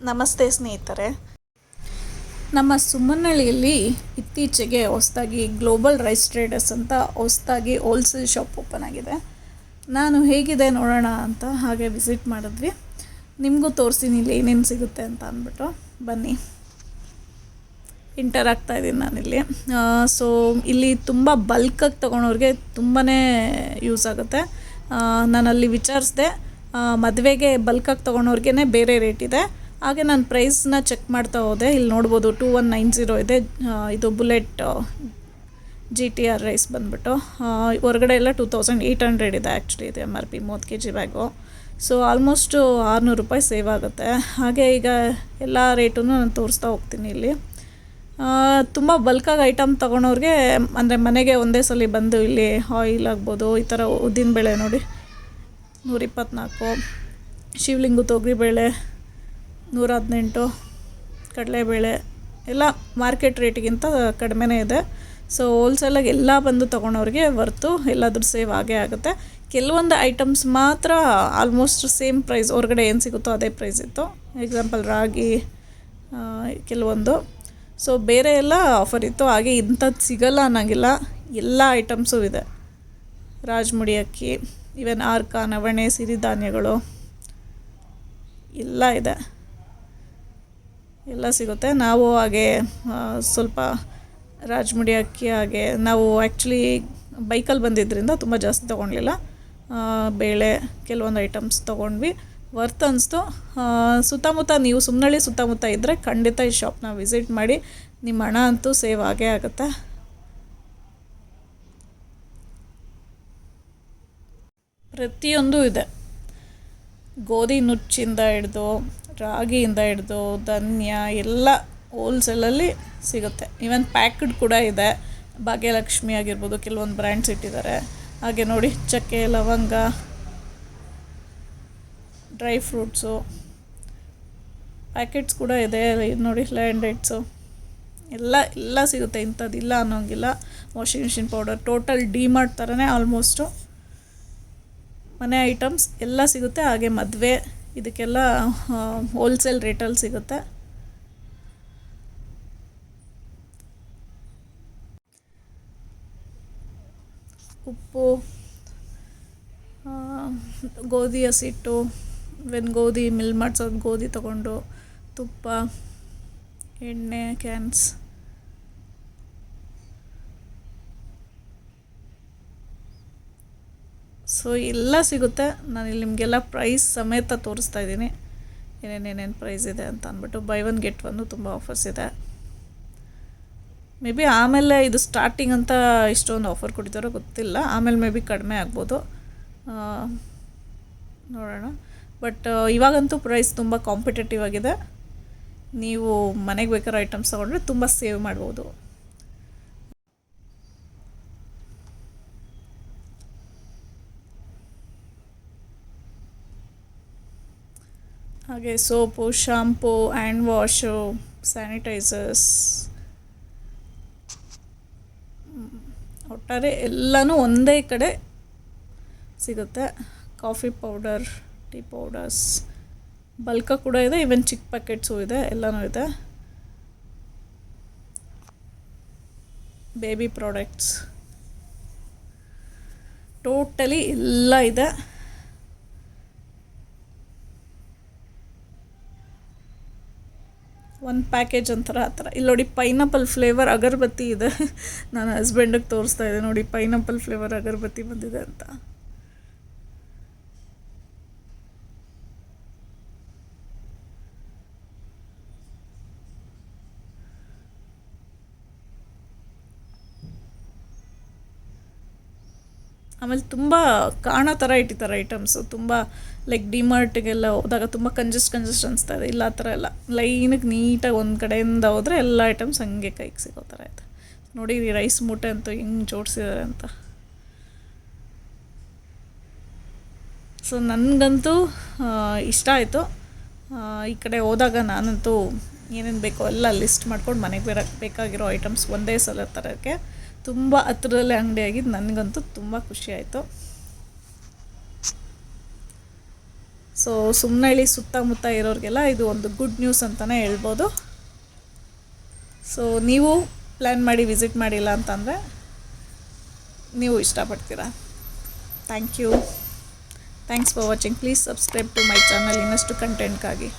ನಮಸ್ತೆ ಸ್ನೇಹಿತರೆ. ನಮ್ಮ ಸುಮನಹಳ್ಳಿಯಲ್ಲಿ ಇತ್ತೀಚೆಗೆ ಹೊಸದಾಗಿ ಗ್ಲೋಬಲ್ ರೈಸ್ ಟ್ರೇಡರ್ಸ್ ಅಂತ ಹೊಸದಾಗಿ ಹೋಲ್ಸೇಲ್ ಶಾಪ್ ಓಪನ್ ಆಗಿದೆ. ನಾನು ಹೇಗಿದೆ ನೋಡೋಣ ಅಂತ ಹಾಗೆ ವಿಸಿಟ್ ಮಾಡಿದ್ವಿ. ನಿಮಗೂ ತೋರಿಸ್ತೀನಿ ಇಲ್ಲಿ ಏನೇನು ಸಿಗುತ್ತೆ ಅಂತ ಅಂದ್ಬಿಟ್ಟು. ಬನ್ನಿ, ಇಂಟರ್ ಆಗ್ತಾಯಿದ್ದೀನಿ ನಾನಿಲ್ಲಿ. ಸೊ ಇಲ್ಲಿ ತುಂಬ ಬಲ್ಕಾಗಿ ತೊಗೊಳೋರಿಗೆ ತುಂಬಾ ಯೂಸ್ ಆಗುತ್ತೆ. ನಾನಲ್ಲಿ ವಿಚಾರಿಸಿದೆ, ಮದುವೆಗೆ ಬಲ್ಕಾಗಿ ತೊಗೊಳೋರ್ಗೆ ಬೇರೆ ರೇಟ್ ಇದೆ. ಹಾಗೆ ನಾನು ಪ್ರೈಸ್ನ ಚೆಕ್ ಮಾಡ್ತಾ ಹೋದೆ. ಇಲ್ಲಿ ನೋಡ್ಬೋದು 2190 ಇದೆ. ಇದು ಬುಲೆಟ್ GTR ರೈಸ್ ಬಂದುಬಿಟ್ಟು ಹೊರಗಡೆ ಎಲ್ಲ 2800 ಇದೆ. ಆ್ಯಕ್ಚುಲಿ ಇದು MRP 30 kg bag. So almost 600 ರೂಪಾಯಿ ಸೇವ್ ಆಗುತ್ತೆ. ಹಾಗೆ ಈಗ ಎಲ್ಲ ರೇಟನ್ನು ನಾನು ತೋರಿಸ್ತಾ ಹೋಗ್ತೀನಿ ಇಲ್ಲಿ. ತುಂಬ ಬಲ್ಕಾಗಿ ಐಟಮ್ ತೊಗೊಳೋರಿಗೆ, ಅಂದರೆ ಮನೆಗೆ ಒಂದೇ ಸಲ ಬಂದು ಇಲ್ಲಿ ಆಯಿಲ್ ಆಗ್ಬೋದು, ಈ ಥರ ಉದ್ದಿನಬೇಳೆ ನೋಡಿ 124, ಶಿವಲಿಂಗು ತೊಗರಿಬೇಳೆ 118, ಕಡಲೆಬೇಳೆ ಎಲ್ಲ ಮಾರ್ಕೆಟ್ ರೇಟಿಗಿಂತ ಕಡಿಮೆನೇ ಇದೆ. ಸೊ ಹೋಲ್ಸೇಲಾಗಿ ಎಲ್ಲ ಬಂದು ತೊಗೊಳೋರಿಗೆ ವರ್ತು, ಎಲ್ಲಾದರೂ ಸೇವ್ ಆಗೇ ಆಗುತ್ತೆ. ಕೆಲವೊಂದು ಐಟಮ್ಸ್ ಮಾತ್ರ ಆಲ್ಮೋಸ್ಟ್ ಸೇಮ್ ಪ್ರೈಸ್, ಹೊರಗಡೆ ಏನು ಸಿಗುತ್ತೋ ಅದೇ ಪ್ರೈಸ್ ಇತ್ತು. ಎಕ್ಸಾಂಪಲ್ ರಾಗಿ ಕೆಲವೊಂದು. ಸೊ ಬೇರೆ ಎಲ್ಲ ಆಫರ್ ಇತ್ತು. ಹಾಗೆ ಇಂಥದ್ದು ಸಿಗಲ್ಲ ಅನ್ನೋಂಗಿಲ್ಲ, ಎಲ್ಲ ಐಟಮ್ಸು ಇದೆ. ರಾಜಮುಡಿ ಅಕ್ಕಿ, ಈವನ್ ಆರ್ಕ, ನವಣೆ, ಸಿರಿಧಾನ್ಯಗಳು ಎಲ್ಲ ಇದೆ, ಎಲ್ಲ ಸಿಗುತ್ತೆ. ನಾವು ಹಾಗೆ ಸ್ವಲ್ಪ ರಾಜಮುಡಿ ಅಕ್ಕಿ, ಹಾಗೆ ನಾವು ಆ್ಯಕ್ಚುಲಿ ಬೈಕಲ್ಲಿ ಬಂದಿದ್ದರಿಂದ ತುಂಬ ಜಾಸ್ತಿ ತೊಗೊಳ್ಲಿಲ್ಲ. ಬೇಳೆ ಕೆಲವೊಂದು ಐಟಮ್ಸ್ ತೊಗೊಂಡ್ವಿ, ವರ್ತ್ ಅನಿಸ್ತು. ಸುತ್ತಮುತ್ತ ನೀವು ಸುಮನಹಳ್ಳಿ ಸುತ್ತಮುತ್ತ ಇದ್ದರೆ ಖಂಡಿತ ಈ ಶಾಪ್ನ ವಿಸಿಟ್ ಮಾಡಿ, ನಿಮ್ಮ ಹಣ ಅಂತೂ ಸೇವ್ ಆಗೇ ಆಗುತ್ತೆ. ಪ್ರತಿಯೊಂದು ಇದೆ, ಗೋಧಿ ನುಚ್ಚಿಂದ ಹಿಡ್ದು ರಾಗಿಯಿಂದ ಹಿಡ್ದು ಧಾನ್ಯ ಎಲ್ಲ ಹೋಲ್ಸೇಲಲ್ಲಿ ಸಿಗುತ್ತೆ. ಈವನ್ ಪ್ಯಾಕ್ಡ್ ಕೂಡ ಇದೆ. ಭಾಗ್ಯಲಕ್ಷ್ಮಿ ಆಗಿರ್ಬೋದು, ಕೆಲವೊಂದು ಬ್ರ್ಯಾಂಡ್ಸ್ ಇಟ್ಟಿದ್ದಾರೆ. ಹಾಗೆ ನೋಡಿ ಚಕ್ಕೆ, ಲವಂಗ, ಡ್ರೈ ಫ್ರೂಟ್ಸು ಪ್ಯಾಕೆಟ್ಸ್ ಕೂಡ ಇದೆ. ನೋಡಿ ಲ್ಯಾಂಡ್ ಡೇಟ್ಸು ಎಲ್ಲ ಸಿಗುತ್ತೆ. ಇಂಥದ್ದಿಲ್ಲ ಅನ್ನೋಂಗಿಲ್ಲ. Washing machine powder, total DMart ಥರನೇ ಆಲ್ಮೋಸ್ಟು ಮನೆ ಐಟಮ್ಸ್ ಎಲ್ಲ ಸಿಗುತ್ತೆ. ಹಾಗೆ ಮದುವೆ ಇದಕ್ಕೆಲ್ಲ ಹೋಲ್ಸೇಲ್ ರೇಟಲ್ಲಿ ಸಿಗುತ್ತೆ. ಉಪ್ಪು, ಗೋಧಿ ಹಸಿಟ್ಟು, ಗೋಧಿ ಮಿಲ್ ಮಾಡಿಸೋದು ಗೋಧಿ ತೊಗೊಂಡು, ತುಪ್ಪ, ಎಣ್ಣೆ ಕ್ಯಾನ್ಸ್, ಸೊ ಎಲ್ಲ ಸಿಗುತ್ತೆ. ನಾನಿಲ್ಲಿ ನಿಮಗೆಲ್ಲ ಪ್ರೈಸ್ ಸಮೇತ ತೋರಿಸ್ತಾ ಇದ್ದೀನಿ, ಏನೇನೇನೇನು ಪ್ರೈಸ್ ಇದೆ ಅಂತ ಅಂದ್ಬಿಟ್ಟು. ಬೈ ಒನ್ ಗೆಟ್ ಒನ್ ತುಂಬ ಆಫರ್ಸ್ ಇದೆ. ಮೇ ಬಿ ಆಮೇಲೆ ಇದು ಸ್ಟಾರ್ಟಿಂಗ್ ಅಂತ ಇಷ್ಟೊಂದು ಆಫರ್ ಕೊಡ್ತಾರೋ ಗೊತ್ತಿಲ್ಲ, ಆಮೇಲೆ ಮೇ ಬಿ ಕಡಿಮೆ ಆಗ್ಬೋದು, ನೋಡೋಣ. ಬಟ್ ಇವಾಗಂತೂ ಪ್ರೈಸ್ ತುಂಬ ಕಾಂಪಿಟೇಟಿವ್ ಆಗಿದೆ. ನೀವು ಮನೆಗೆ ಬೇಕಾರೋ ಐಟಮ್ಸ್ ತೊಗೊಂಡ್ರೆ ತುಂಬ ಸೇವ್ ಮಾಡ್ಬೋದು. ಹಾಗೆ soap, shampoo, hand wash, sanitisers, ಒಟ್ಟಾರೆ ಎಲ್ಲನೂ ಒಂದೇ ಕಡೆ ಸಿಗುತ್ತೆ. ಕಾಫಿ ಪೌಡರ್, ಟೀ ಪೌಡರ್ಸ್ ಬಲ್ಕ ಕೂಡ ಇದೆ. ಈವನ್ ಚಿಕ್ಕ ಪ್ಯಾಕೆಟ್ಸು ಇದೆ, ಎಲ್ಲನೂ ಇದೆ. ಬೇಬಿ ಪ್ರಾಡಕ್ಟ್ಸ್ ಟೋಟಲಿ ಎಲ್ಲ ಇದೆ. ಒಂದು ಪ್ಯಾಕೇಜ್ ಒಂಥರ ಆ ಥರ. ಇಲ್ಲಿ ನೋಡಿ ಪೈನಾಪಲ್ ಫ್ಲೇವರ್ ಅಗರಬತ್ತಿ ಇದೆ. ನಾನು ಹಸ್ಬೆಂಡಿಗೆ ತೋರಿಸ್ತಾ ಇದ್ದೆ, ನೋಡಿ ಪೈನಾಪಲ್ ಫ್ಲೇವರ್ ಅಗರಬತ್ತಿ ಬಂದಿದೆ ಅಂತ. ಆಮೇಲೆ ತುಂಬ ಕಾಣೋ ಥರ ಇಟ್ಟಿದ್ದಾರೆ ಐಟಮ್ಸು. ತುಂಬ ಲೈಕ್ ಡಿಮಾರ್ಟಿಗೆಲ್ಲ ಹೋದಾಗ ತುಂಬ ಕಂಜೆಸ್ಟ್ ಅನಿಸ್ತಾ ಇದೆ. ಇಲ್ಲ ಆ ಥರ ಎಲ್ಲ ಲೈನಿಗೆ ನೀಟಾಗಿ ಒಂದು ಕಡೆಯಿಂದ ಹೋದರೆ ಎಲ್ಲ ಐಟಮ್ಸ್ ಹಂಗೆ ಕೈಗೆ ಸಿಗೋ ಥರ ಇದೆ. ನೋಡಿ ರೈಸ್ ಮೂಟೆ ಅಂತೂ ಹೆಂಗೆ ಜೋಡಿಸಿದ್ದಾರೆ ಅಂತ. ಸೊ ನನಗಂತೂ ಇಷ್ಟ ಆಯಿತು. ಈ ಕಡೆ ಹೋದಾಗ ನಾನಂತೂ ಏನೇನು ಬೇಕೋ ಎಲ್ಲ ಲಿಸ್ಟ್ ಮಾಡ್ಕೊಂಡು ಮನೆಗೆ ಬೇಕಾಗಿರೋ ಐಟಮ್ಸ್ ಒಂದೇ ಸಲ ತರೋಕ್ಕೆ ತುಂಬ ಹತ್ರದಲ್ಲೇ ಅಂಗಡಿ ಆಗಿದ್ದು ನನಗಂತೂ ತುಂಬ ಖುಷಿ ಆಯಿತು. ಸೊ ಸೊ ಸುಮ್ಮನಹಳ್ಳಿ ಸುತ್ತಮುತ್ತ ಇರೋರಿಗೆಲ್ಲ ಇದು ಒಂದು ಗುಡ್ ನ್ಯೂಸ್ ಅಂತಲೇ ಹೇಳ್ಬೋದು. ಸೊ ನೀವು ಪ್ಲ್ಯಾನ್ ಮಾಡಿ ವಿಸಿಟ್ ಮಾಡಿಲ್ಲ ಅಂತಂದರೆ ನೀವು ಇಷ್ಟಪಡ್ತೀರಾ. Thanks for watching. Please subscribe to my channel ಇನ್ನಷ್ಟು ಕಂಟೆಂಟ್ಗಾಗಿ.